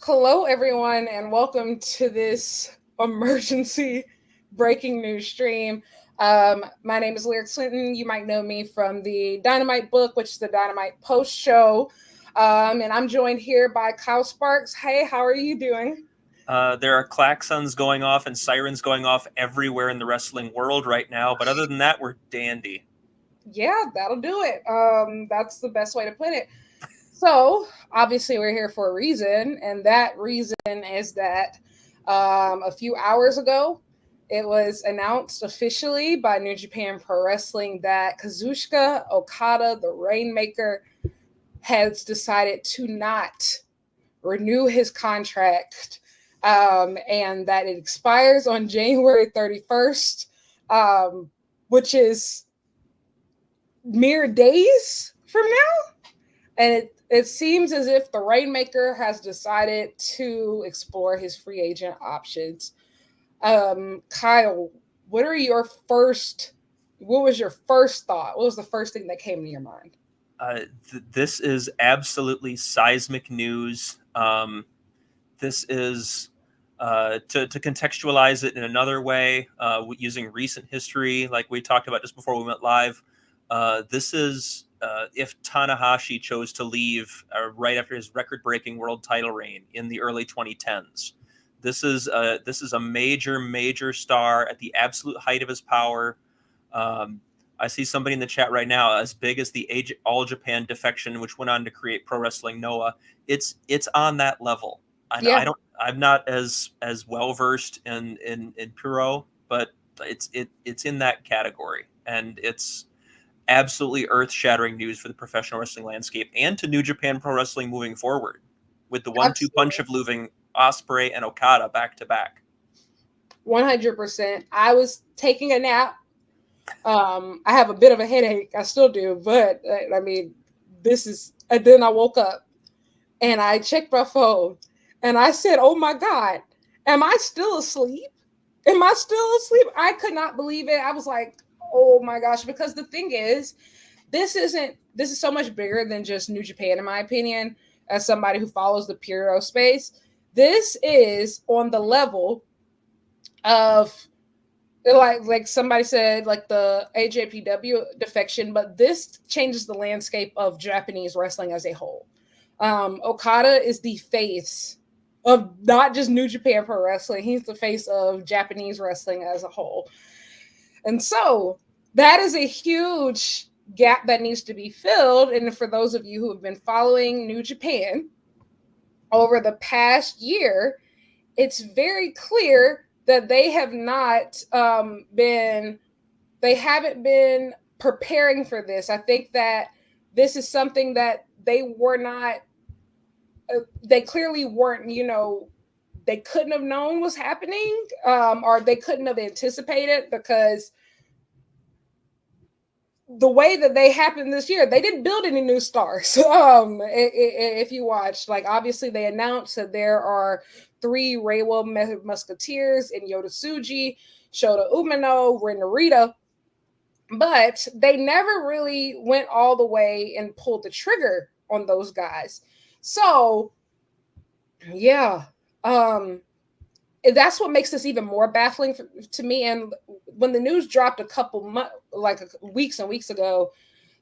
Hello, everyone, and welcome to this emergency breaking news stream. My name is Lyric Swinton. You might know me from the Dynamite book, which is the Dynamite Post Show. And I'm joined here by Kyle Sparks. Hey, how are you doing? There are klaxons going off and sirens going off everywhere in the wrestling world right now. But other than that, we're dandy. Yeah, that'll do it. That's the best way to put it. So, obviously, we're here for a reason, and that reason is that a few hours ago, it was announced officially by New Japan Pro Wrestling that Kazuchika Okada, the Rainmaker, has decided to not renew his contract, and that it expires on January 31st, which is mere days from now. And it seems as if the Rainmaker has decided to explore his free agent options. Kyle, what are your first? What was your first thought? What was the first thing that came to your mind? This is absolutely seismic news. This is to contextualize it in another way, using recent history, like we talked about just before we went live. This is if Tanahashi chose to leave right after his record-breaking world title reign in the early 2010s. This is a major star at the absolute height of his power. I see somebody in the chat right now as big as the All Japan defection, which went on to create Pro Wrestling Noah. It's on that level. Yeah, I'm not as well versed in Puro, but it's in that category, and it's absolutely earth-shattering news for the professional wrestling landscape and to New Japan Pro Wrestling moving forward, with the one-two punch absolutely. of losing Ospreay and Okada back to back. 100%. I was taking a nap. I have a bit of a headache. I still do, but I mean, this is. And then I woke up and I checked my phone and I said, "Oh my God, am I still asleep? Am I still asleep?" I could not believe it. I was like, "Oh my gosh," because the thing is, this is so much bigger than just New Japan, in my opinion, as somebody who follows the Puro space. This is on the level of like somebody said, like the AJPW defection, but this changes the landscape of Japanese wrestling as a whole. Okada is the face of not just New Japan Pro Wrestling; he's the face of Japanese wrestling as a whole. And so that is a huge gap that needs to be filled. And for those of you who have been following New Japan over the past year, it's very clear that they haven't been preparing for this. I think that this is something that they were not, they clearly weren't, they couldn't have known was happening, or they couldn't have anticipated, because the way that they happened this year, they didn't build any new stars. If you watch, like, obviously they announced that there are three Reiwa Musketeers in Yota Tsuji, Shota Umino, Ren Narita, but they never really went all the way and pulled the trigger on those guys. So, yeah, um, that's what makes this even more baffling to me. And when the news dropped like weeks and weeks ago,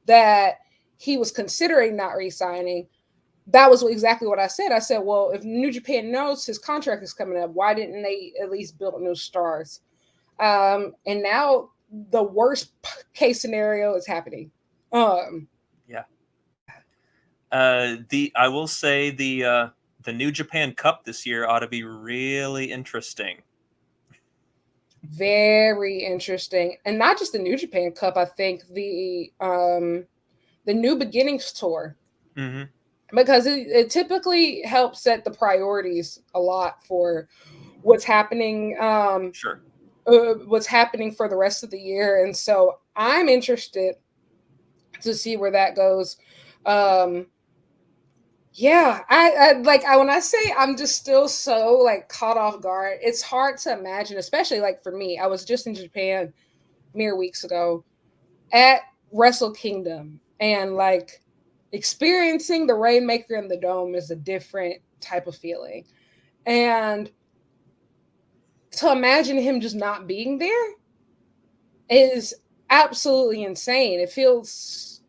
that he was considering not re-signing, that was exactly what I said. I said, well, if New Japan knows his contract is coming up, why didn't they at least build new stars? And now the worst case scenario is happening. Yeah. The I will say the New Japan Cup this year ought to be really interesting. Very interesting, and not just the New Japan Cup. I think the New Beginnings tour, Mm-hmm. because it typically helps set the priorities a lot for what's happening, Sure. what's happening for the rest of the year. And so I'm interested to see where that goes. Um, yeah, when I say I'm just still so like caught off guard, it's hard to imagine, especially like for me. I was just in Japan mere weeks ago at Wrestle Kingdom, and like experiencing the Rainmaker in the Dome is a different type of feeling. And to imagine him just not being there is absolutely insane. It feels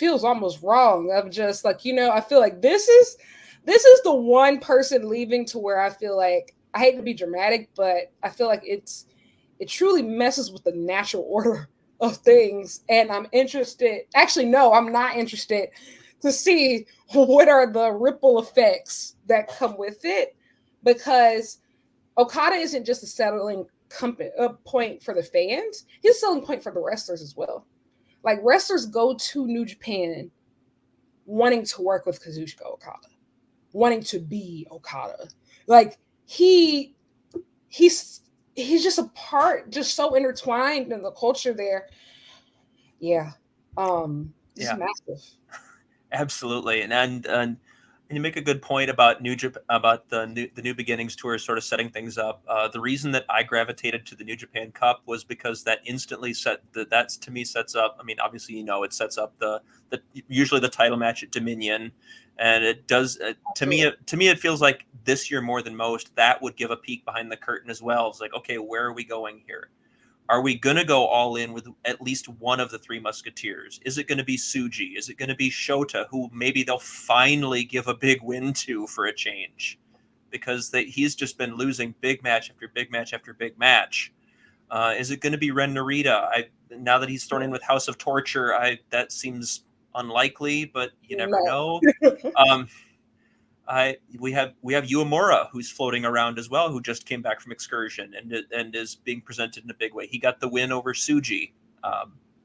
almost wrong. Of just like, I feel like this is the one person leaving to where I feel like, I hate to be dramatic, but I feel like it truly messes with the natural order of things. And I'm interested. Actually, no, I'm not interested to see what are the ripple effects that come with it, because Okada isn't just a settling point for the fans. He's a selling point for the wrestlers as well. Like, wrestlers go to New Japan wanting to work with Kazuchika Okada, wanting to be Okada. Like, he's just a part, just so intertwined in the culture there. Yeah. This is Yeah, massive. absolutely. And you make a good point about about the New Beginnings tour sort of setting things up. The reason that I gravitated to the New Japan Cup was because that instantly that's to me sets up. I mean, obviously, it sets up the usually the title match at Dominion, and it does to me. It feels like this year more than most that would give a peek behind the curtain as well. It's like, okay, where are we going here? Are we going to go all in with at least one of the three Musketeers? Is it going to be Tsuji? Is it going to be Shota, who maybe they'll finally give a big win to for a change? Because he's just been losing big match after big match after big match. Is it going to be Ren Narita? Now that he's thrown in with House of Torture, that seems unlikely, but you never know. We have Uemura, who's floating around as well, who just came back from excursion and is being presented in a big way. He got the win over Tsuji,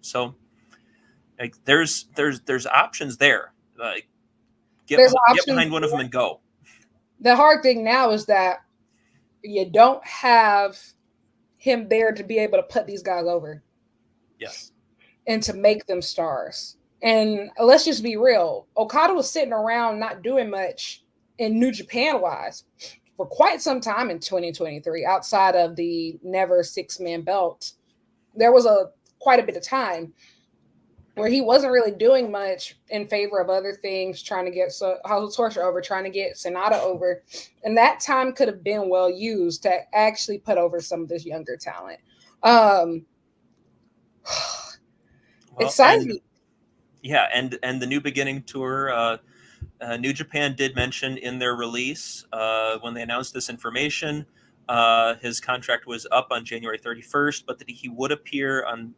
so like there's options there. Get behind one of them and go. The hard thing now is that you don't have him there to be able to put these guys over. Yes, and to make them stars. And let's just be real, Okada was sitting around not doing much in New Japan wise for quite some time in 2023, outside of the never 6-man belt. There was quite a bit of time where he wasn't really doing much in favor of other things, trying to get House of Torture over, trying to get Sonata over. And that time could have been well used to actually put over some of this younger talent. Exciting. And the New Beginning tour, New Japan did mention in their release when they announced this information, his contract was up on January 31st, but that he would appear on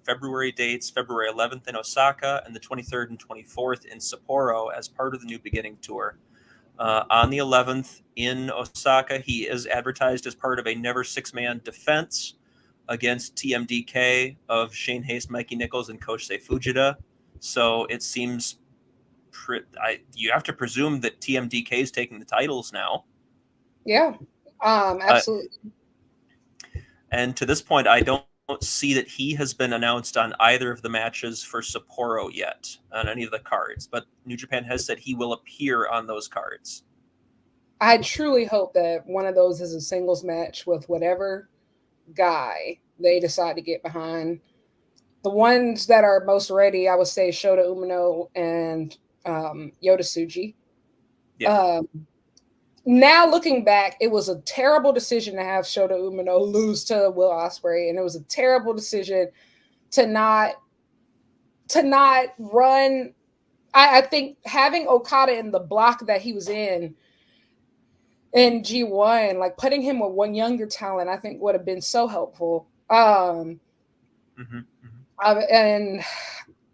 February dates, February 11th in Osaka and the 23rd and 24th in Sapporo as part of the New Beginning tour. On the 11th in Osaka, he is advertised as part of a never 6-man defense against TMDK of Shane Haste, Mikey Nichols, and Kosei Fujita. So it seems you have to presume that TMDK is taking the titles now. Yeah, absolutely. And to this point, I don't see that he has been announced on either of the matches for Sapporo yet, on any of the cards. But New Japan has said he will appear on those cards. I truly hope that one of those is a singles match with whatever guy they decide to get behind. The ones that are most ready, I would say Shota Umino and Yota Tsuji. Yeah. Now looking back, it was a terrible decision to have Shota Umino lose to Will Ospreay, and it was a terrible decision to not run. I think having Okada in the block that he was in G1, like putting him with one younger talent, I think would have been so helpful. And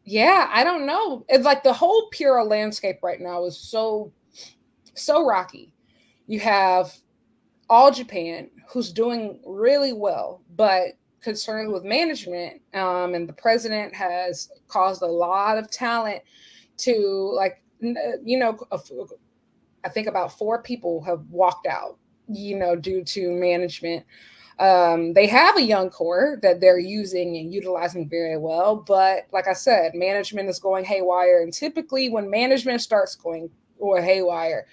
yeah, I don't know. It's like the whole Puro landscape right now is so rocky. You have All Japan, who's doing really well, but concerned with management. And the president has caused a lot of talent to, like, I think about 4 people have walked out, due to management. They have a young core that they're using and utilizing very well, but like I said, management is going haywire. And typically when management starts going haywire,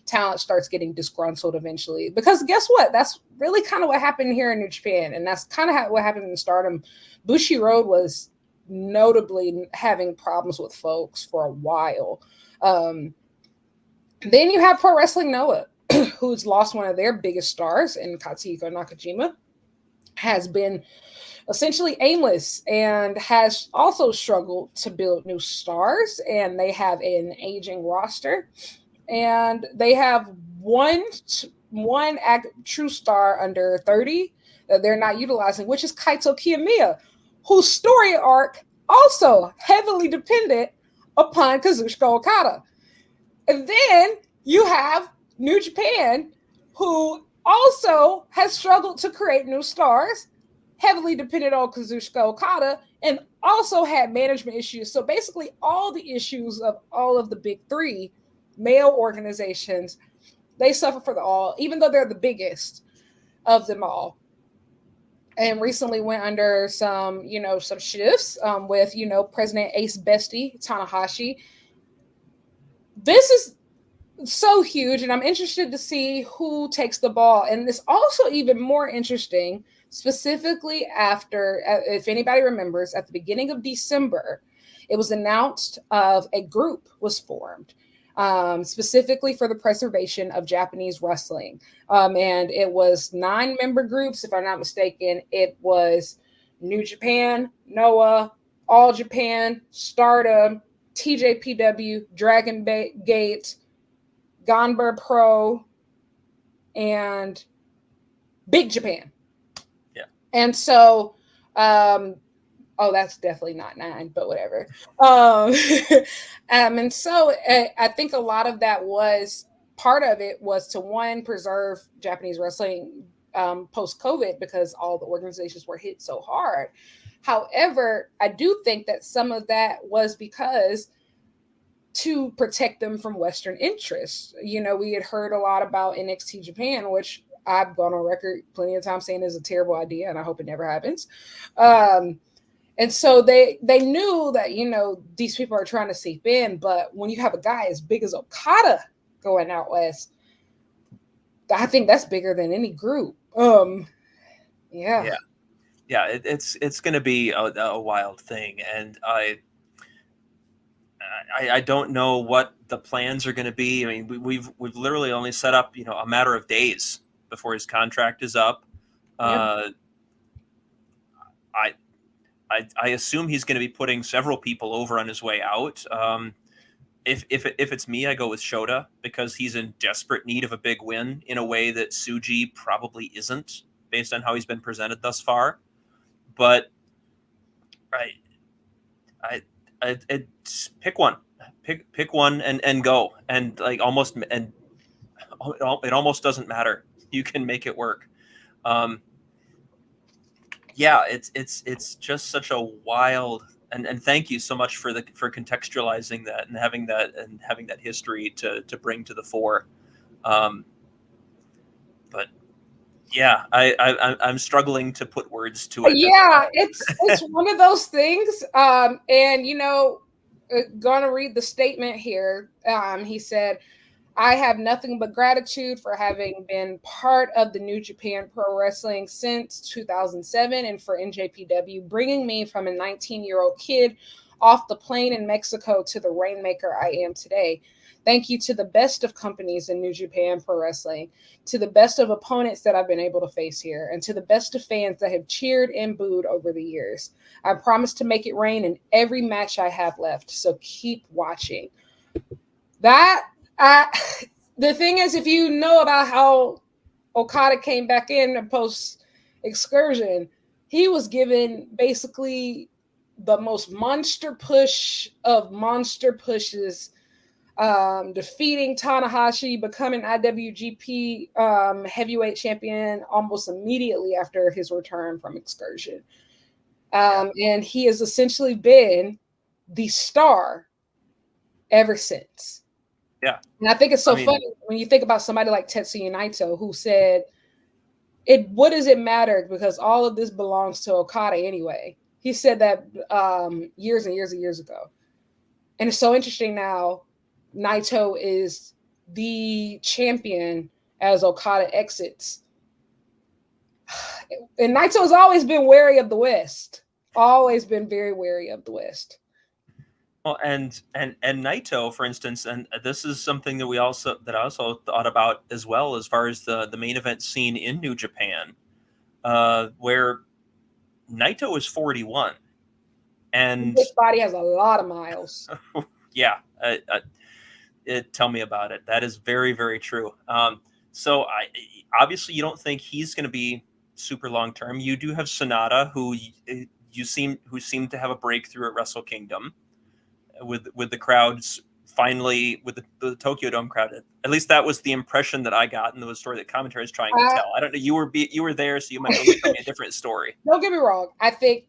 talent starts getting disgruntled eventually. Because guess what? That's really kind of what happened here in New Japan. And that's kind of what happened in Stardom. Bushi Road was notably having problems with folks for a while. Then you have Pro Wrestling Noah, who's lost one of their biggest stars in Katsuhiko Nakajima, has been essentially aimless and has also struggled to build new stars. And they have an aging roster, and they have one true star under 30 that they're not utilizing, which is Kaito Kiyomiya, whose story arc also heavily dependent upon Kazuchika Okada. And then you have New Japan, who also has struggled to create new stars, heavily dependent on Kazuchika Okada, and also had management issues. So basically, all the issues of all of the big three male organizations, they suffer for the all, even though they're the biggest of them all. And recently went under some, some shifts with, President Ace Bestie Tanahashi. This is so huge, and I'm interested to see who takes the ball. And it's also even more interesting, specifically after, if anybody remembers, at the beginning of December, it was announced of a group was formed, specifically for the preservation of Japanese wrestling. And it was 9-member groups, if I'm not mistaken. It was New Japan, Noah, All Japan, Stardom, TJPW, Dragon Gate, Ganber Pro, and Big Japan. Yeah. And so, that's definitely not 9, but whatever. And so I think a lot of that was, part of it was to, one, preserve Japanese wrestling post-COVID, because all the organizations were hit so hard. However, I do think that some of that was because to protect them from Western interests. We had heard a lot about NXT Japan, which I've gone on record plenty of times saying is a terrible idea, and I hope it never happens. And so they knew that, these people are trying to seep in, but when you have a guy as big as Okada going out west, I think that's bigger than any group. Yeah. It's going to be a wild thing, and I don't know what the plans are going to be. I mean, we've literally only set up, a matter of days before his contract is up. Yep. I assume he's going to be putting several people over on his way out. If it's me, I go with Shota, because he's in desperate need of a big win in a way that Tsuji probably isn't, based on how he's been presented thus far. But pick one, pick one and go, and it almost doesn't matter. You can make it work. It's just such a wild, and thank you so much for contextualizing that and having that history to bring to the fore. But yeah, I'm struggling to put words to it. Yeah, it's one of those things. And gonna read the statement here. He said, "I have nothing but gratitude for having been part of the New Japan Pro Wrestling since 2007, and for NJPW bringing me from a 19-year-old kid off the plane in Mexico to the rainmaker I am today. Thank you to the best of companies in New Japan Pro Wrestling, to the best of opponents that I've been able to face here, and to the best of fans that have cheered and booed over the years. I promise to make it rain in every match I have left, so keep watching." The thing is, if you know about how Okada came back in post excursion, he was given basically the most monster push of monster pushes, defeating Tanahashi, becoming IWGP heavyweight champion almost immediately after his return from excursion. And he has essentially been the star ever since. Yeah. And I think it's funny when you think about somebody like Tetsuya Naito, who said, what does it matter, because all of this belongs to Okada anyway. He said that years and years and years ago. And it's so interesting now, Naito is the champion as Okada exits. And Naito has always been wary of the West. Always been very wary of the West. Well, and Naito, for instance, and this is something that I also thought about as well, as far as the main event scene in New Japan, where Naito is 41, and His body has a lot of miles. yeah, tell me about it. That is very, very true. So obviously you don't think he's going to be super long term. You do have Sonata, who seemed to have a breakthrough at Wrestle Kingdom with the crowds finally, with the Tokyo Dome crowd. At least that was the impression that I got in the story that commentary is trying to tell. I don't know. You were there, so you might be able to tell me a different story. Don't get me wrong. I think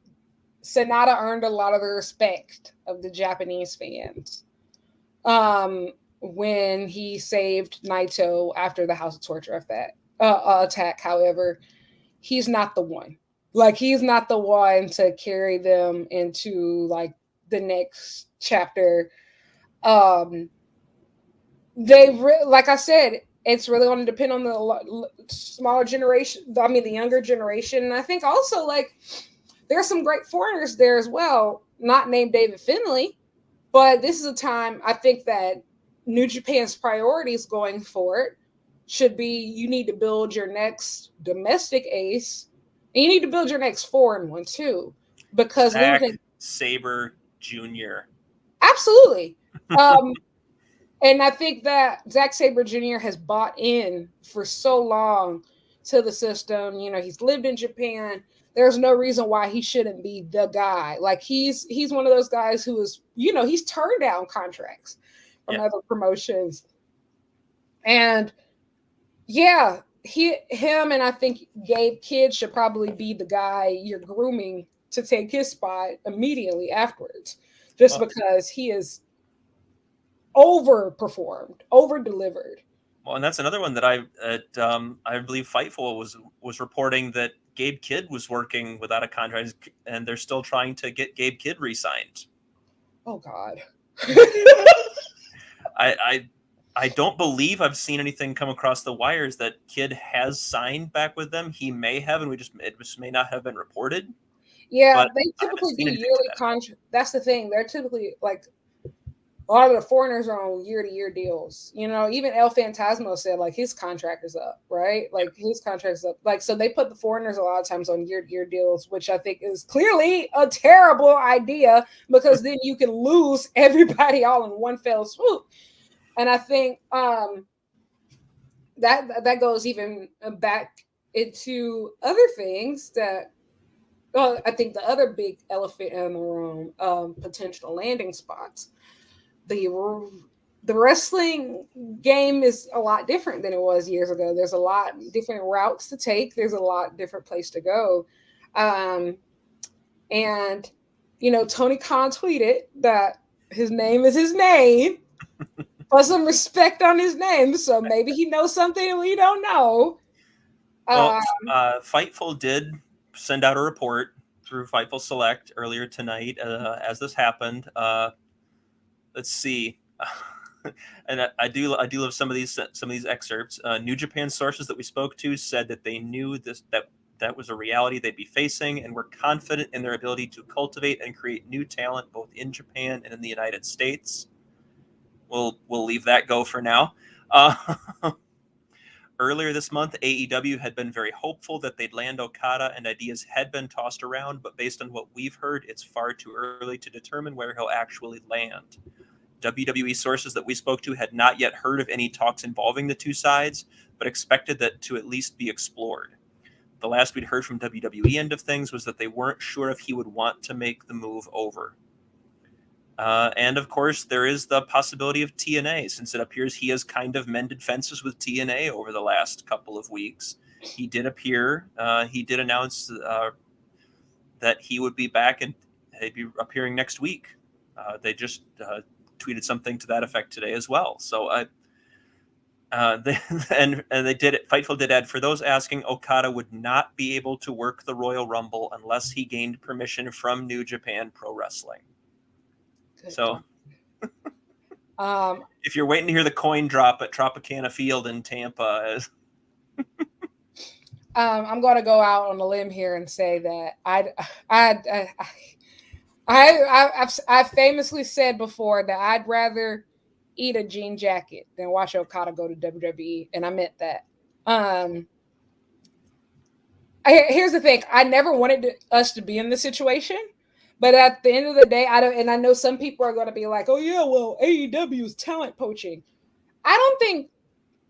Sonata earned a lot of the respect of the Japanese fans when he saved Naito after the House of Torture attack. However, he's not the one. Like, he's not the one to carry them into like the next chapter. Like I said, it's really going to depend on the smaller generation. I mean, the younger generation. And I think also, like, there's some great foreigners there as well, not named David Finlay. But this is a time, I think, that New Japan's priorities going forward should be, you need to build your next domestic ace, and you need to build your next foreign one too. Because Zack Sabre Jr. Absolutely. And I think that Zack Sabre Jr. has bought in for so long to the system. You know, he's lived in Japan. There's no reason why he shouldn't be the guy. Like, he's one of those guys who is, you know, he's turned down contracts from other promotions. And yeah, him and I think Gabe Kidd should probably be the guy you're grooming to take his spot immediately afterwards, just because he is overperformed, over-delivered. Well, and that's another one that I believe Fightful was reporting that Gabe Kidd was working without a contract, and they're still trying to get Gabe Kidd re-signed. Oh God. I don't believe I've seen anything come across the wires that Kidd has signed back with them. He may have, and it just may not have been reported. Yeah, they typically do yearly contract. That's the thing. They're typically, like, a lot of the foreigners are on year-to-year deals. You know, even El Phantasmo said, like, his contract is up, right? Like, his contract is up. Like, so they put the foreigners a lot of times on year-to-year deals, which I think is clearly a terrible idea, because then you can lose everybody all in one fell swoop. And I think that goes even back into other things that, well, I think the other big elephant in the room, potential landing spots. The wrestling game is a lot different than it was years ago. There's a lot different routes to take. There's a lot different place to go. And, you know, Tony Khan tweeted that his name is his name. Put some respect on his name. So maybe he knows something we don't know. Well, Fightful did send out a report through Fightful Select earlier tonight as this happened. Let's see. And I do love some of these excerpts. New Japan sources that we spoke to said that they knew that was a reality they'd be facing, and were confident in their ability to cultivate and create new talent both in Japan and in the United States. We'll leave that go for now. Earlier this month, AEW had been very hopeful that they'd land Okada, and ideas had been tossed around, but based on what we've heard, it's far too early to determine where he'll actually land. WWE sources that we spoke to had not yet heard of any talks involving the two sides, but expected that to at least be explored. The last we'd heard from WWE end of things was that they weren't sure if he would want to make the move over. And of course, there is the possibility of TNA, since it appears he has kind of mended fences with TNA over the last couple of weeks. He did appear. He did announce that he would be back, and he'd be appearing next week. They just tweeted something to that effect today as well. So they did it. Fightful did add, for those asking, Okada would not be able to work the Royal Rumble unless he gained permission from New Japan Pro Wrestling. So if you're waiting to hear the coin drop at Tropicana Field in Tampa, I'm going to go out on a limb here and say that I've famously said before that I'd rather eat a jean jacket than watch Okada go to WWE, and I meant that. Um, Here's the thing: I never wanted us to be in this situation, but at the end of the day, I don't. And I know some people are going to be like, "Oh yeah, well AEW is talent poaching." I don't think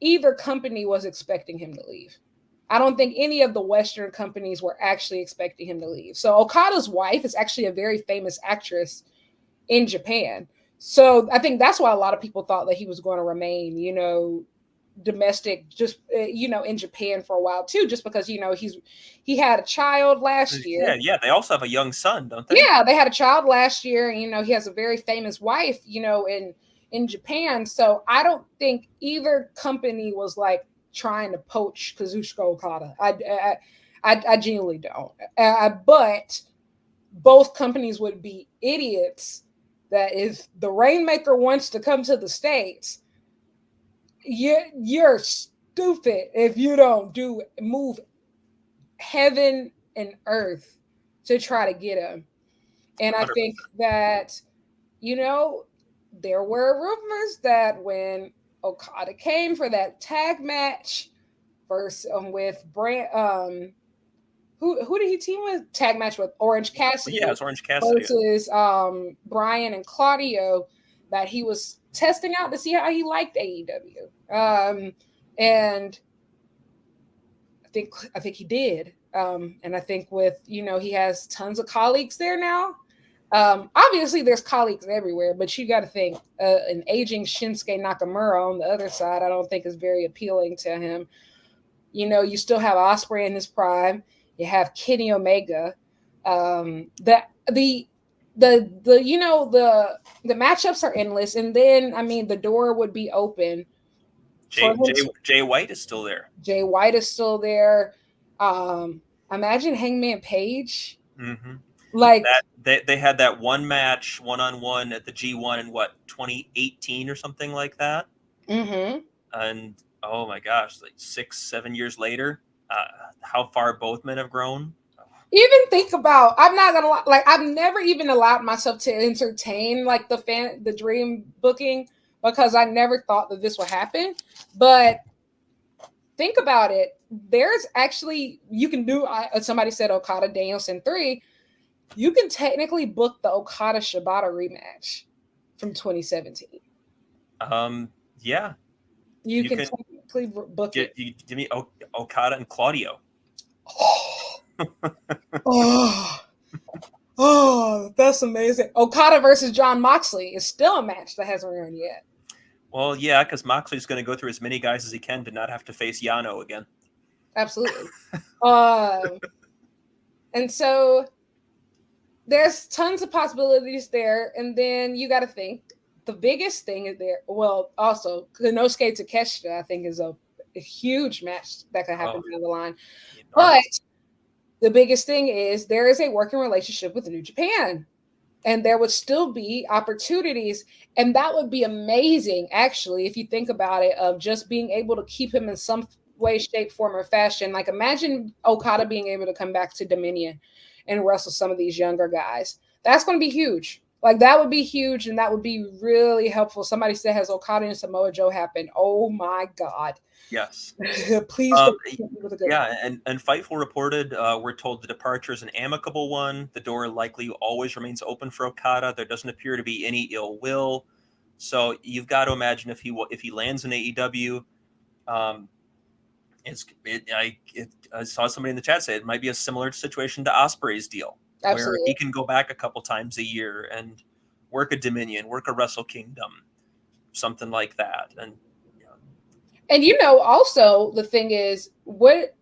either company was expecting him to leave. I don't think any of the Western companies were actually expecting him to leave. So Okada's wife is actually a very famous actress in Japan. So I think that's why a lot of people thought that he was going to remain, domestic, just in Japan for a while too, just because he had a child last year. Yeah. They also have a young son, don't they? Yeah, they had a child last year. And, he has a very famous wife, in Japan. So I don't think either company was like trying to poach Kazuchika Okada. I genuinely don't. But both companies would be idiots that if the Rainmaker wants to come to the States, you're stupid if you don't move heaven and earth to try to get him. And I 100%. think that, there were rumors that when Okada came for that tag match versus with Brand, who did he team with? Tag match with Orange Cassidy. Yeah, it's Orange Cassidy versus Brian and Claudio, that he was testing out to see how he liked AEW. And I think he did. And I think with he has tons of colleagues there now. Obviously, there's colleagues everywhere, but you got to think an aging Shinsuke Nakamura on the other side, I don't think is very appealing to him. You still have Ospreay in his prime. You have Kenny Omega. The matchups are endless, and then the door would be open. Jay White is still there. Jay White is still there. Imagine Hangman Page. Mm-hmm. Like that, they had that one match 1-on-1 at the G1 in 2018 or something like that. Mm-hmm. And oh my gosh, like 6-7 years later, how far both men have grown. Even think about, I'm not gonna lie, like I've never even allowed myself to entertain like the dream booking, because I never thought that this would happen. But think about it. There's actually, you can do, somebody said Okada Danielson 3. You can technically book the Okada Shibata rematch from 2017. Yeah. You can technically book it. Give me Okada and Claudio. Oh, that's amazing. Okada versus John Moxley is still a match that hasn't run yet. Well, yeah, because Moxley's going to go through as many guys as he can to not have to face Yano again. Absolutely. And so there's tons of possibilities there. And then you got to think the biggest thing is there. Well, also Konosuke Takeshita, I think, is a huge match that could happen down the line. But the biggest thing is there is a working relationship with New Japan. And there would still be opportunities. And that would be amazing, actually, if you think about it, of just being able to keep him in some way, shape, form, or fashion. Like imagine Okada being able to come back to Dominion and wrestle some of these younger guys. That's going to be huge. Like that would be huge, and that would be really helpful. Somebody said, has Okada and Samoa Joe happened? Oh my God. Yes. Please. Yeah, and Fightful reported, we're told the departure is an amicable one. The door likely always remains open for Okada. There doesn't appear to be any ill will. So you've got to imagine if he lands in AEW, I saw somebody in the chat say it might be a similar situation to Ospreay's deal. Absolutely. Where he can go back a couple times a year and work a Dominion, work a Wrestle Kingdom, something like that. And also the thing is, what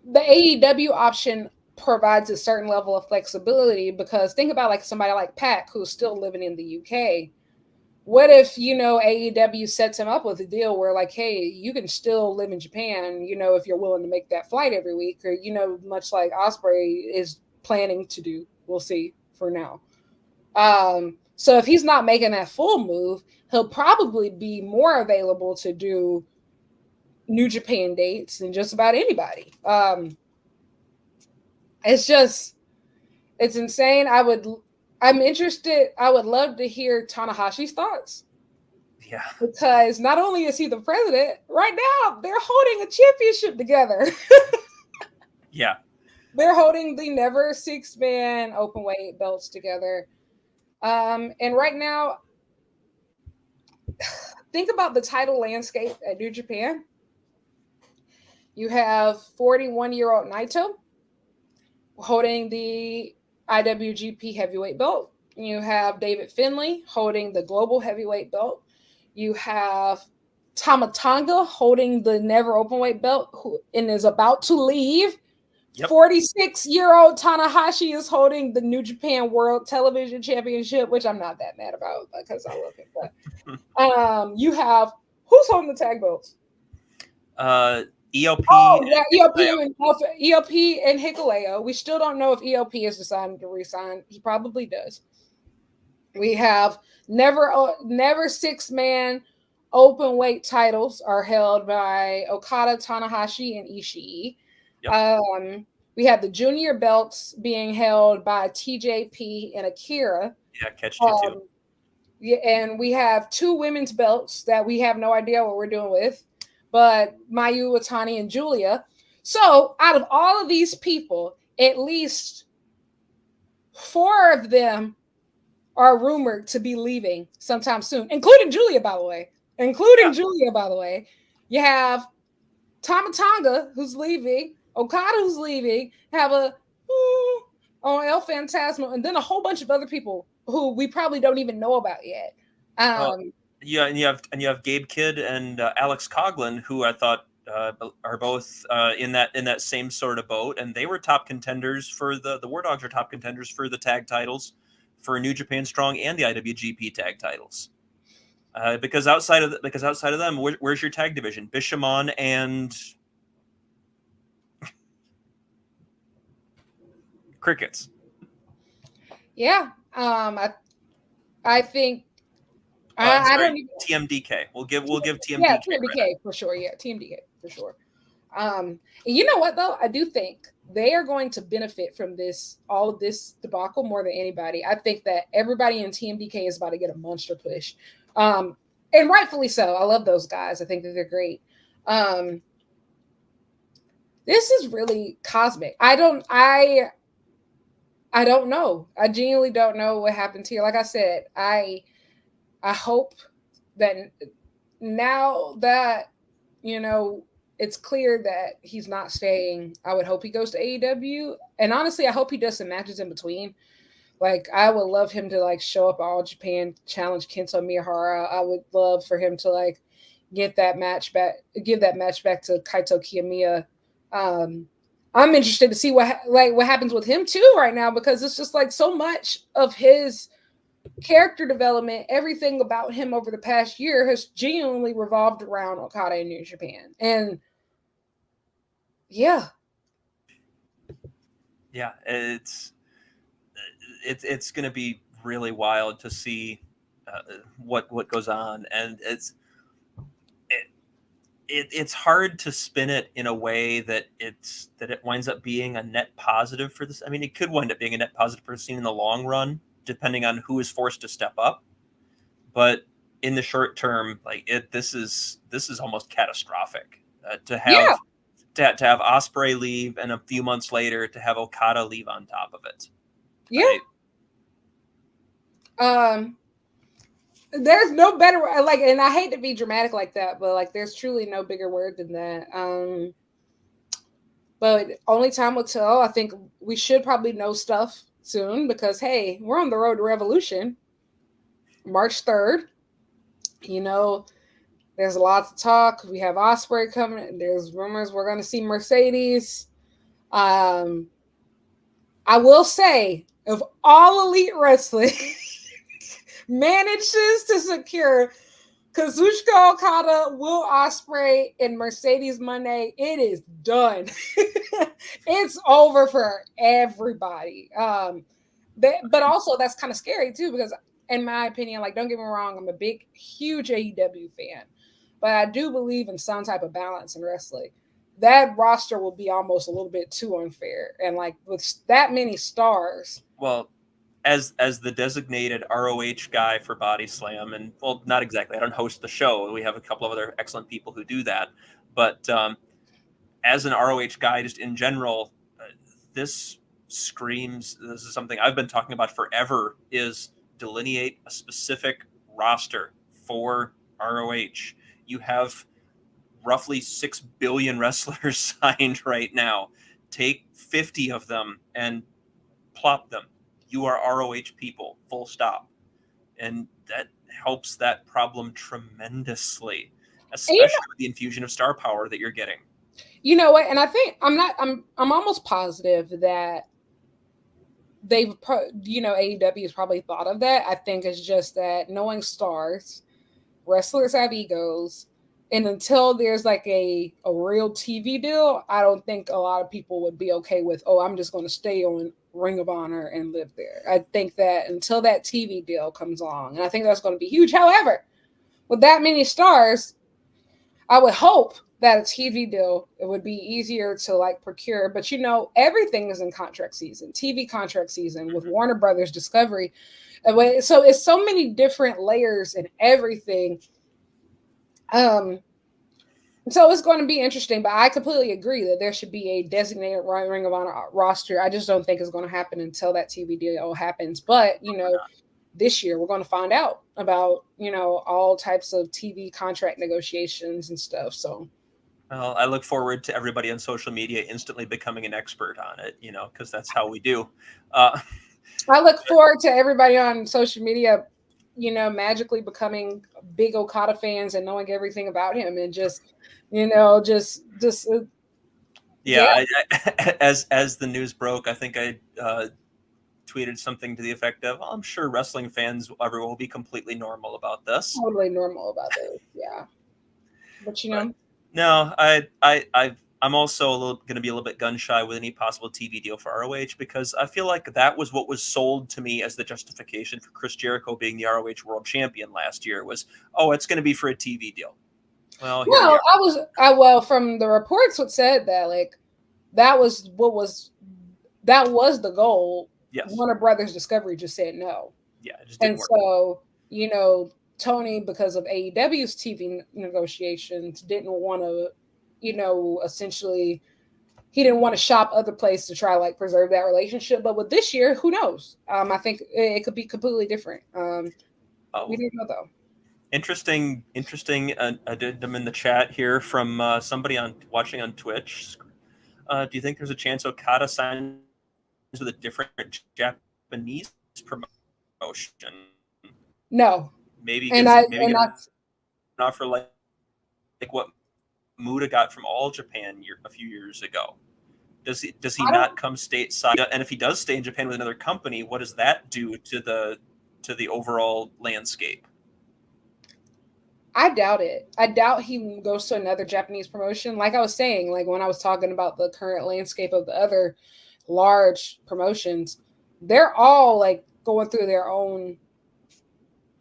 the AEW option provides a certain level of flexibility, because think about like somebody like Pac, who's still living in the UK. What if, AEW sets him up with a deal where like, hey, you can still live in Japan, if you're willing to make that flight every week, or, much like Ospreay is planning to do. We'll see for now. So if he's not making that full move, he'll probably be more available to do New Japan dates than just about anybody. It's insane. I'm interested. I would love to hear Tanahashi's thoughts. Yeah. Because not only is he the president, right now they're holding a championship together. Yeah. They're holding the never 6-man open weight belts together. And right now, think about the title landscape at New Japan. You have 41-year-old Naito holding the IWGP heavyweight belt. You have David Finlay holding the global heavyweight belt. You have Tama Tonga holding the never openweight belt and is about to leave. Yep. 46-year-old Tanahashi is holding the New Japan World Television Championship, which I'm not that mad about because I love it. But you have who's holding the tag belts? ELP. Oh, yeah, ELP and Hikuleo. We still don't know if ELP is deciding to resign. He probably does. We have never 6-man open weight titles are held by Okada, Tanahashi, and Ishii. Yep. We have the junior belts being held by TJP and Akira. Yeah, catch you too. Yeah, and we have 2 women's belts that we have no idea what we're doing with, but Mayu Iwatani and Julia. So out of all of these people, at least 4 of them are rumored to be leaving sometime soon, including Julia, by the way. You have Tama Tonga, who's leaving, Okada, who's leaving, have a on El Phantasmo, and then a whole bunch of other people who we probably don't even know about yet. Yeah, and you have Gabe Kidd and Alex Coughlin, who I thought are both in that same sort of boat, and they were top contenders for the War Dogs are top contenders for the tag titles for New Japan Strong and the IWGP tag titles. Because outside of them, where's your tag division? Bishamon and crickets. Yeah, I think I don't even... TMDK. We'll give TMDK. Yeah, TMDK for sure. Yeah, TMDK for sure. You know what though? I do think they are going to benefit from all of this debacle more than anybody. I think that everybody in TMDK is about to get a monster push. And rightfully so. I love those guys. I think that they're great. This is really cosmic. I don't know. I genuinely don't know what happened here. Like I said, I hope that now that, it's clear that he's not staying, I would hope he goes to AEW. And honestly, I hope he does some matches in between. Like, I would love him to, show up at All Japan, challenge Kento Miyahara. I would love for him to, give that match back to Kaito Kiyomiya. I'm interested to see what happens with him too right now, because it's just so much of his character development, everything about him over the past year has genuinely revolved around Okada in New Japan. And yeah, it's going to be really wild to see what goes on, and it's hard to spin it in a way that it winds up being a net positive for this. I mean, it could wind up being a net positive for the scene in the long run, depending on who is forced to step up. But in the short term, this is almost catastrophic to have Ospreay leave, and a few months later to have Okada leave on top of it. Yeah. Right? There's no better and I hate to be dramatic like that, but there's truly no bigger word than that. But only time will tell. I think we should probably know stuff soon, because hey, we're on the road to Revolution, March 3rd. There's a lot to talk. We have Ospreay coming. There's rumors we're going to see Mercedes. I will say, if All Elite Wrestling manages to secure Kazuchika Okada, Will Ospreay, and Mercedes Moné, it is done. It's over for everybody. But also that's kind of scary too, because in my opinion, don't get me wrong, I'm a huge AEW fan, but I do believe in some type of balance in wrestling. That roster will be almost a little bit too unfair, and with that many stars. Well, as the designated ROH guy for Body Slam, and well, not exactly. I don't host the show. We have a couple of other excellent people who do that. But as an ROH guy, just in general, this screams. This is something I've been talking about forever. Is delineate a specific roster for ROH. You have roughly 6 billion wrestlers signed right now. Take 50 of them and plop them. You are ROH people, full stop. And that helps that problem tremendously, And especially with the infusion of star power that you're getting. you know what? And I think I'm almost positive that AEW has probably thought of that. I think it's just that knowing stars, wrestlers have egos, and until there's like a real TV deal, I don't think a lot of people would be okay with, oh, I'm just going to stay on Ring of Honor and live there. I think that until that TV deal comes along, and I think that's going to be huge. However, with that many stars, I would hope that a TV deal, it would be easier to like procure. But everything is in contract season, TV contract season with Warner Brothers Discovery. So it's so many different layers and everything. So it's going to be interesting, but I completely agree that there should be a designated Ring of Honor roster. I just don't think it's going to happen until that TV deal happens. But, this year we're going to find out about, all types of TV contract negotiations and stuff. So, well, I look forward to everybody on social media instantly becoming an expert on it, because that's how we do. I look forward to everybody on social media, magically becoming big Okada fans and knowing everything about him and just, yeah. As the news broke, I think I tweeted something to the effect of, I'm sure wrestling fans everyone will be completely normal about this. Totally normal about this, yeah. But no, I'm also going to be a little bit gun shy with any possible TV deal for ROH because I feel like that was what was sold to me as the justification for Chris Jericho being the ROH World Champion last year was, oh, it's going to be for a TV deal. Well, from the reports, what said that like that was the goal. Yes. Warner Brothers Discovery just said no. Yeah, it just didn't work. So Tony, because of AEW's TV negotiations, didn't want to, essentially, he didn't want to shop other places to try like preserve that relationship. But with this year, who knows? I think it could be completely different. We didn't know though. Interesting addendum in the chat here from somebody watching on Twitch. Do you think there's a chance Okada signs with a different Japanese promotion? No. Maybe get an offer like what Muda got from All Japan a few years ago. Does he not come stateside? And if he does stay in Japan with another company, what does that do to the overall landscape? I doubt it. I doubt he goes to another Japanese promotion. Like I was saying, like when I was talking about the current landscape of the other large promotions, they're all like going through their own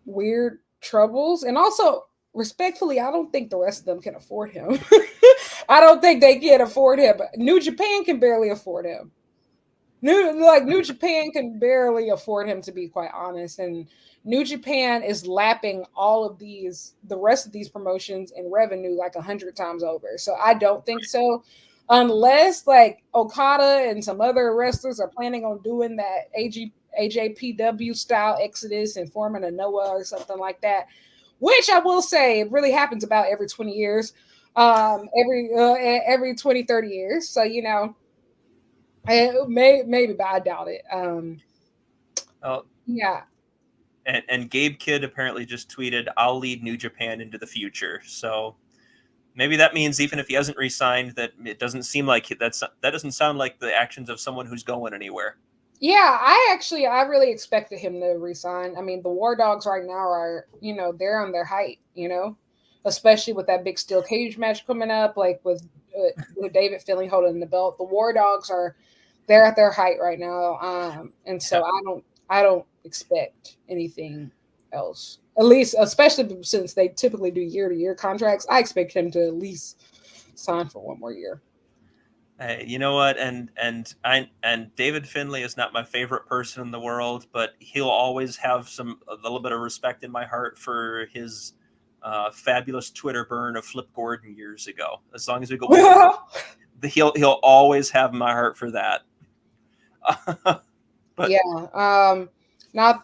weird troubles. And also, respectfully, I don't think the rest of them can afford him. I don't think they can afford him. New Japan can barely afford him. New Japan can barely afford him, to be quite honest. And New Japan is lapping the rest of these promotions in revenue like 100 times over. So I don't think so. Unless like Okada and some other wrestlers are planning on doing that AJPW style exodus and forming a Noah or something like that, which I will say it really happens about every 20 years, every 20, 30 years. So, maybe, but I doubt it. Yeah. And Gabe Kidd apparently just tweeted, "I'll lead New Japan into the future." So maybe that means even if he hasn't re-signed, that it doesn't seem like that doesn't sound like the actions of someone who's going anywhere. Yeah, I really expected him to resign. I mean, the War Dogs right now are, they're on their height, especially with that big steel cage match coming up, like with David Finlay holding the belt. The War Dogs they're at their height right now, and so I don't expect anything else. At least, especially since they typically do year-to-year contracts, I expect him to at least sign for one more year. You know what? And David Finlay is not my favorite person in the world, but he'll always have a little bit of respect in my heart for his fabulous Twitter burn of Flip Gordon years ago. As long as we go back, he'll always have my heart for that. But yeah, now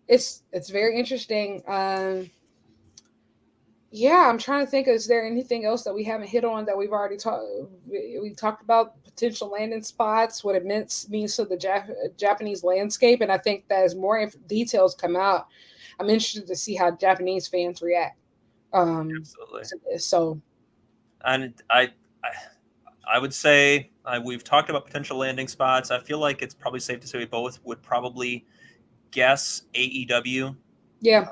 it's very interesting. Yeah, I'm trying to think. Is there anything else that we haven't hit on that we've already talked? We talked about potential landing spots, what it means to the Japanese landscape, and I think that as more details come out, I'm interested to see how Japanese fans react. Absolutely. To this. So, and I would say we've talked about potential landing spots. I feel like it's probably safe to say we both would probably guess AEW. Yeah.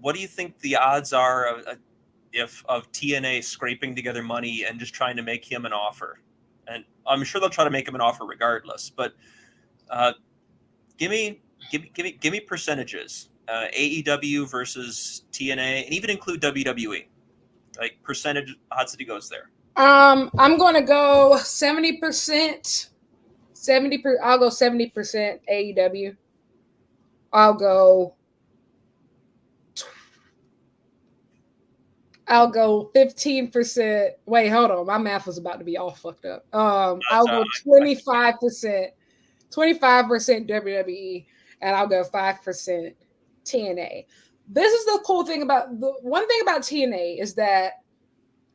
What do you think the odds are of TNA scraping together money and just trying to make him an offer? And I'm sure they'll try to make him an offer regardless. But give me percentages. AEW versus TNA, and even include WWE. Like percentage, Hot City goes there. I'm going to go 70%. I'll go 70% AEW. I'll go 15%. Wait, hold on. My math was about to be all fucked up. I'll go 25%. 25% WWE, and I'll go 5% TNA. This is the cool thing about one thing about TNA is that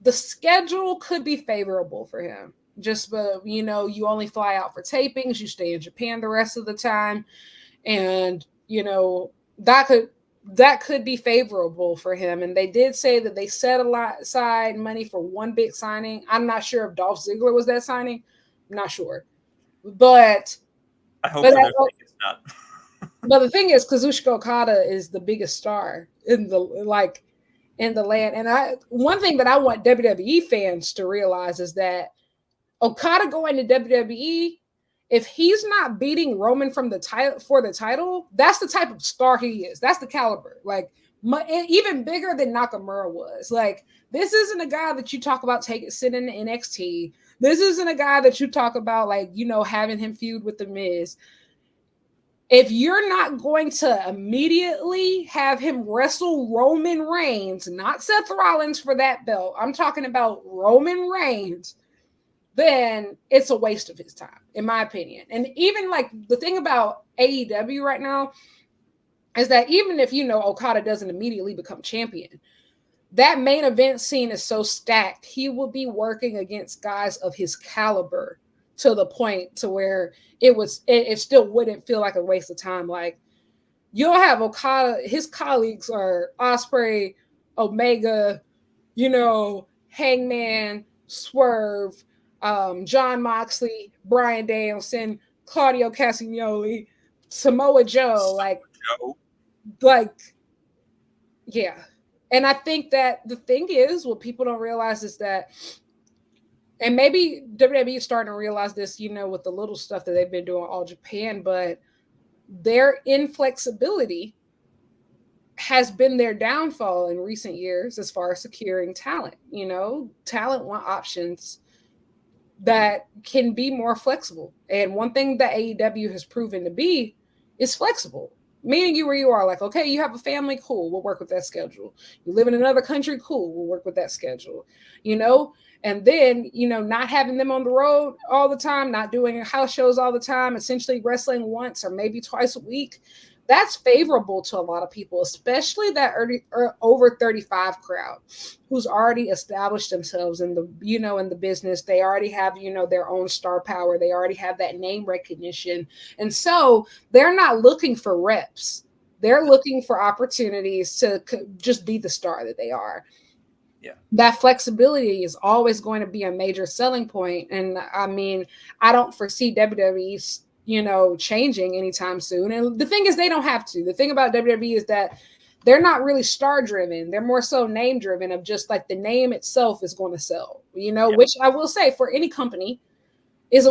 the schedule could be favorable for him. Just, you only fly out for tapings, you stay in Japan the rest of the time, and that could be favorable for him. And they did say that they set aside money for one big signing. I'm not sure if Dolph Ziggler was that signing. I'm not sure, but I hope it's not. But the thing is, Kazuchika Okada is the biggest star in the land. And one thing that I want WWE fans to realize is that Okada going to WWE, if he's not beating Roman for the title, that's the type of star he is. That's the caliber. Like, even bigger than Nakamura was. Like, this isn't a guy that you talk about sitting in NXT. This isn't a guy that you talk about, having him feud with The Miz. If you're not going to immediately have him wrestle Roman Reigns, not Seth Rollins for that belt, I'm talking about Roman Reigns, then it's a waste of his time, in my opinion. And even the thing about AEW right now is that even if, Okada doesn't immediately become champion, that main event scene is so stacked. He will be working against guys of his caliber to the point to where it still wouldn't feel like a waste of time. Like, you'll have Okada, his colleagues are Ospreay, Omega, Hangman, Swerve, John Moxley, Bryan Danielson, Claudio Castagnoli, Samoa Joe, yeah. And I think that the thing is, what people don't realize is that, and maybe WWE is starting to realize this, with the little stuff that they've been doing all Japan, but their inflexibility has been their downfall in recent years as far as securing talent. Talent want options that can be more flexible. And one thing that AEW has proven to be is flexible. Meaning you where you are, okay, you have a family, cool, we'll work with that schedule. You live in another country, cool, we'll work with that schedule. And then, not having them on the road all the time, not doing house shows all the time, essentially wrestling once or maybe twice a week, that's favorable to a lot of people, especially that over 35 crowd who's already established themselves in the, in the business. They already have, their own star power. They already have that name recognition. And so they're not looking for reps. They're looking for opportunities to just be the star that they are. Yeah. That flexibility is always going to be a major selling point. And I mean, I don't foresee WWE changing anytime soon. And the thing is, they don't have to. The thing about WWE is that they're not really star driven. They're more so name driven, of just the name itself is going to sell, which I will say for any company that's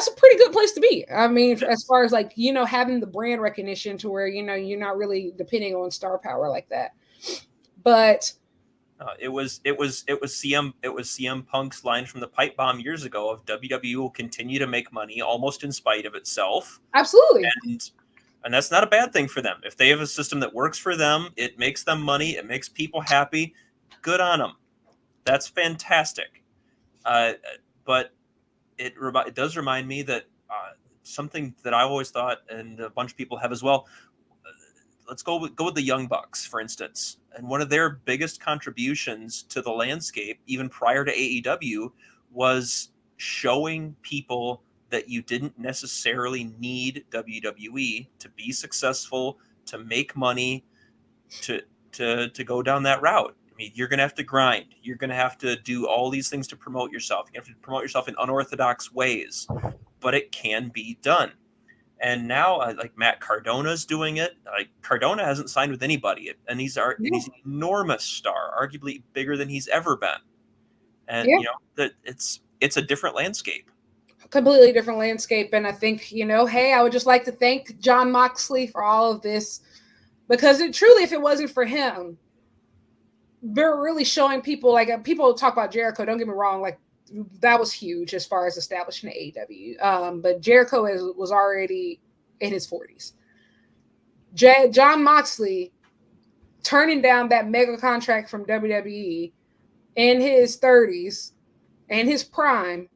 a pretty good place to be. I mean, as far as having the brand recognition to where, you're not really depending on star power like that. But CM Punk's line from the pipe bomb years ago of WWE will continue to make money almost in spite of itself. Absolutely. And that's not a bad thing for them. If they have a system that works for them, it makes them money, it makes people happy. Good on them. That's fantastic. But it does remind me that something that I always thought, and a bunch of people have as well. Let's go with the Young Bucks, for instance. And one of their biggest contributions to the landscape, even prior to AEW, was showing people that you didn't necessarily need WWE to be successful, to make money, to go down that route. I mean, you're going to have to grind. You're going to have to do all these things to promote yourself. You have to promote yourself in unorthodox ways, but it can be done. And now, like Matt Cardona's doing it. Like Cardona hasn't signed with anybody, and he's an enormous star, arguably bigger than he's ever been. And you know that it's a different landscape, completely different landscape. And I think, hey, I would just like to thank Jon Moxley for all of this, because it truly, if it wasn't for him, they're really showing people, like people talk about Jericho. Don't get me wrong, like that was huge as far as establishing the AEW. But Jericho was already in his 40s. Jon Moxley turning down that mega contract from WWE in his 30s and his prime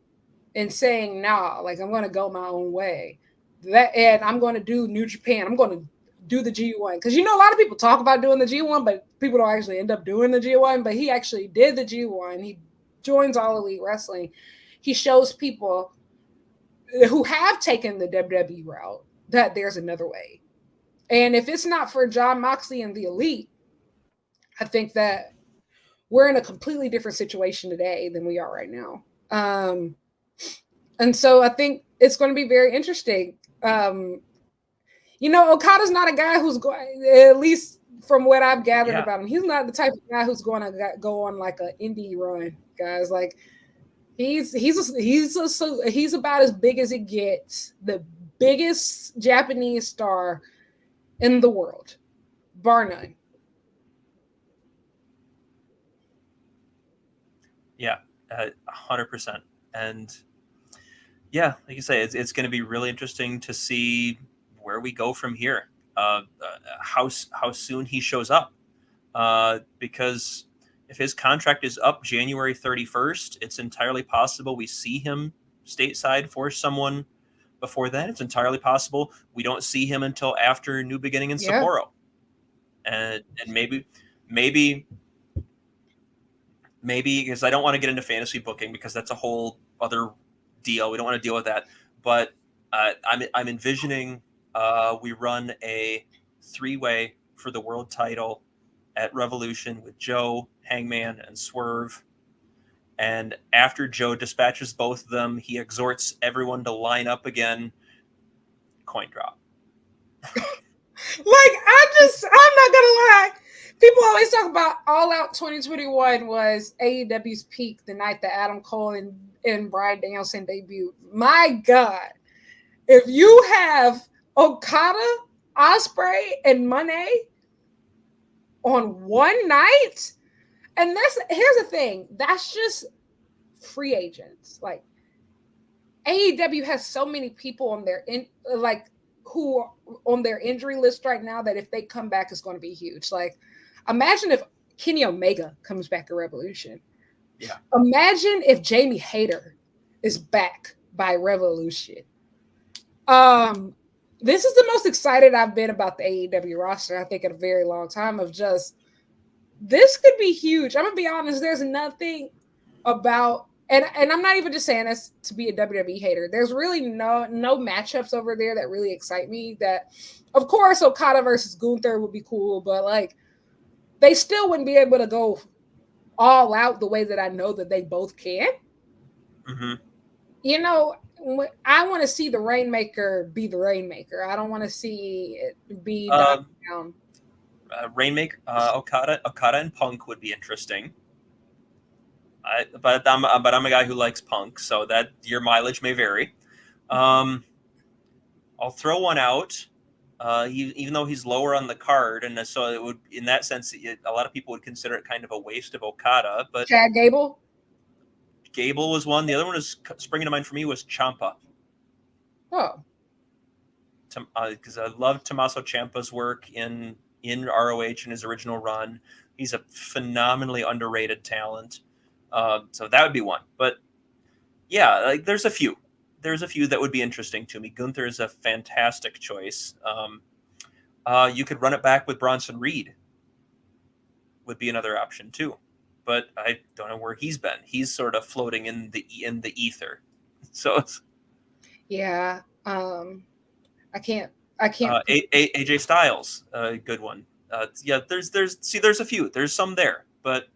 and saying, nah, like I'm going to go my own way. And I'm going to do New Japan. I'm going to do the G1. Because, a lot of people talk about doing the G1, but people don't actually end up doing the G1. But he actually did the G1. He joins All Elite Wrestling. He shows people who have taken the WWE route that there's another way. And if it's not for Jon Moxley and the Elite, I think that we're in a completely different situation today than we are right now. And so I think it's going to be very interesting. Okada's not a guy who's going, at least from what I've gathered about him, he's not the type of guy who's going to go on like an indie run, guys. Like he's about as big as it gets, the biggest Japanese star in the world, bar none. Yeah, 100%. And yeah, like you say, it's going to be really interesting to see where we go from here. How soon he shows up, because if his contract is up January 31st, it's entirely possible we see him stateside for someone before then. It's entirely possible we don't see him until after New Beginning in Sapporo, and maybe because I don't want to get into fantasy booking because that's a whole other deal. We don't want to deal with that. But I'm envisioning we run a 3-way for the world title at Revolution with Joe, Hangman, and Swerve. And after Joe dispatches both of them, he exhorts everyone to line up again. Coin drop. I'm not gonna lie. People always talk about All Out 2021 was AEW's peak, the night that Adam Cole and Bryan Danielson debuted. My God, if you have Okada, Ospreay, and Monet on one night, and here's the thing, that's just free agents. Like AEW has so many people on their who are on their injury list right now that if they come back, it's going to be huge. Like, imagine if Kenny Omega comes back at Revolution. Yeah. Imagine if Jamie Hayter is back by Revolution. This is the most excited I've been about the AEW roster, I think, in a very long time. Of just, this could be huge. I'm gonna be honest. There's nothing about, and I'm not even just saying this to be a WWE hater. There's really no matchups over there that really excite me. That, of course, Okada versus Gunther would be cool, but like, they still wouldn't be able to go all out the way that I know that they both can. Mm-hmm. I want to see the Rainmaker be the Rainmaker. I don't want to see it be down. Rainmaker, Okada and Punk would be interesting. But I'm a guy who likes Punk, so that your mileage may vary. I'll throw one out. Even though he's lower on the card, and so it would, in that sense, a lot of people would consider it kind of a waste of Okada. But Chad Gable. Gable was one. The other one is springing to mind for me was Ciampa. Oh, because I love Tommaso Ciampa's work in ROH in his original run. He's a phenomenally underrated talent. So that would be one. But yeah, like there's a few that would be interesting to me. Gunther is a fantastic choice. You could run it back with Bronson Reed. Would be another option too, but I don't know where he's been. He's sort of floating in the ether. So yeah. I can't. AJ Styles, a good one. Yeah, there's a few. There's some there, but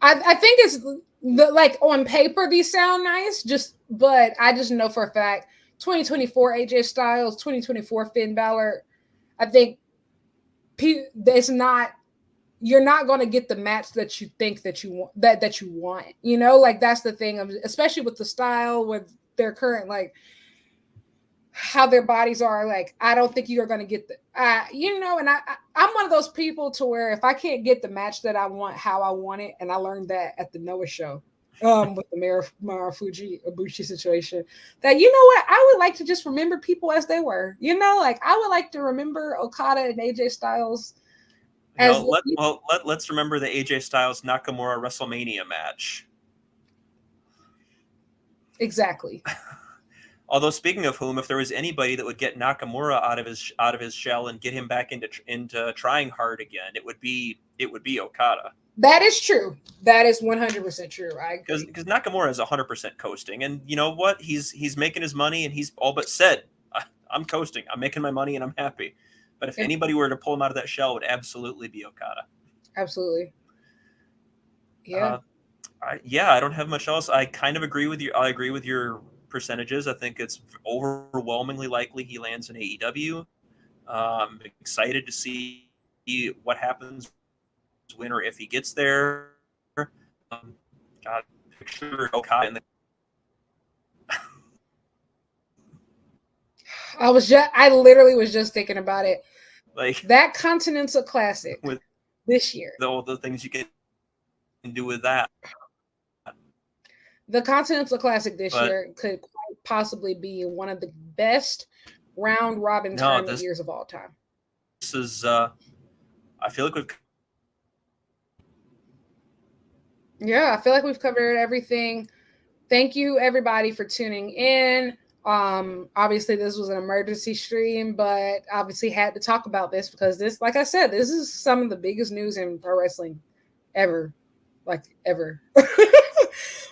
I think it's like on paper these sound nice, but I just know for a fact 2024 AJ Styles, 2024 Finn Balor. I think it's not. You're not going to get the match that you think that you want. That you want. You know, like that's the thing. Especially with the style, with their current like how their bodies are. Like I don't think you're going to get the. And I'm one of those people to where if I can't get the match that I want, how I want it, and I learned that at the Noah show. With the Marufuji Ibushi situation, that you know what, I would like to just remember people as they were. You know, like I would like to remember Okada and AJ Styles. Let's remember the AJ Styles Nakamura WrestleMania match. Exactly. Although speaking of whom, if there was anybody that would get Nakamura out of his shell and get him back into trying hard again, it would be Okada. That is true. That is 100% true. I agree. Because Nakamura is 100% coasting, and you know what? He's making his money, and he's all but said, "I'm coasting. I'm making my money, and I'm happy." But if anybody were to pull him out of that shell, it would absolutely be Okada. Absolutely. Yeah. I don't have much else. I kind of agree with you. I agree with your percentages. I think it's overwhelmingly likely he lands in AEW. I'm excited to see what happens when or if he gets there. God, picture Okada in the. I literally was just thinking about it. Like that Continental Classic with this year. All the things you can do with that. The Continental Classic this year could quite possibly be one of the best round robin tournament years of all time. This is, I feel like I feel like we've covered everything. Thank you everybody for tuning in. Obviously this was an emergency stream, but obviously had to talk about this because this, like I said, this is some of the biggest news in pro wrestling ever. Like ever.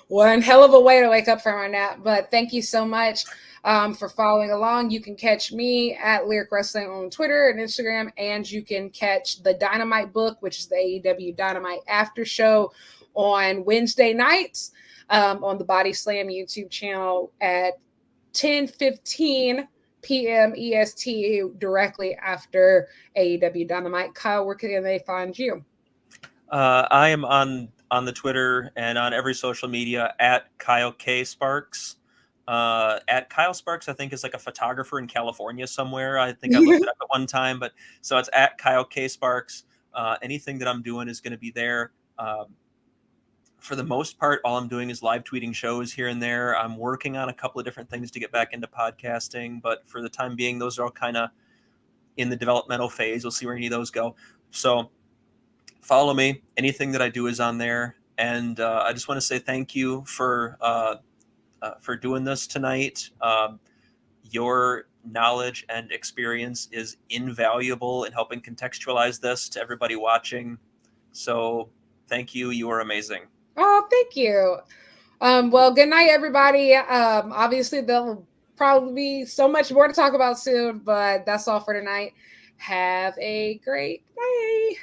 One hell of a way to wake up from a nap. But thank you so much for following along. You can catch me at Lyric Wrestling on Twitter and Instagram, and you can catch the Dynamite book, which is the AEW Dynamite After Show, on Wednesday nights on the Body Slam YouTube channel at 10:15 p.m. EST, directly after AEW Dynamite. Kyle, where can they find you? I am on the Twitter and on every social media at Kyle K Sparks. At Kyle Sparks, I think is like a photographer in California somewhere. I think I looked it up at one time, but so it's at Kyle K Sparks. Anything that I'm doing is going to be there. For the most part, all I'm doing is live tweeting shows here and there. I'm working on a couple of different things to get back into podcasting, but for the time being, those are all kind of in the developmental phase. We'll see where any of those go. So follow me. Anything that I do is on there. And I just want to say thank you for doing this tonight. Your knowledge and experience is invaluable in helping contextualize this to everybody watching. So thank you. You are amazing. Oh, thank you. Well, good night, everybody. Obviously, there'll probably be so much more to talk about soon, but that's all for tonight. Have a great night.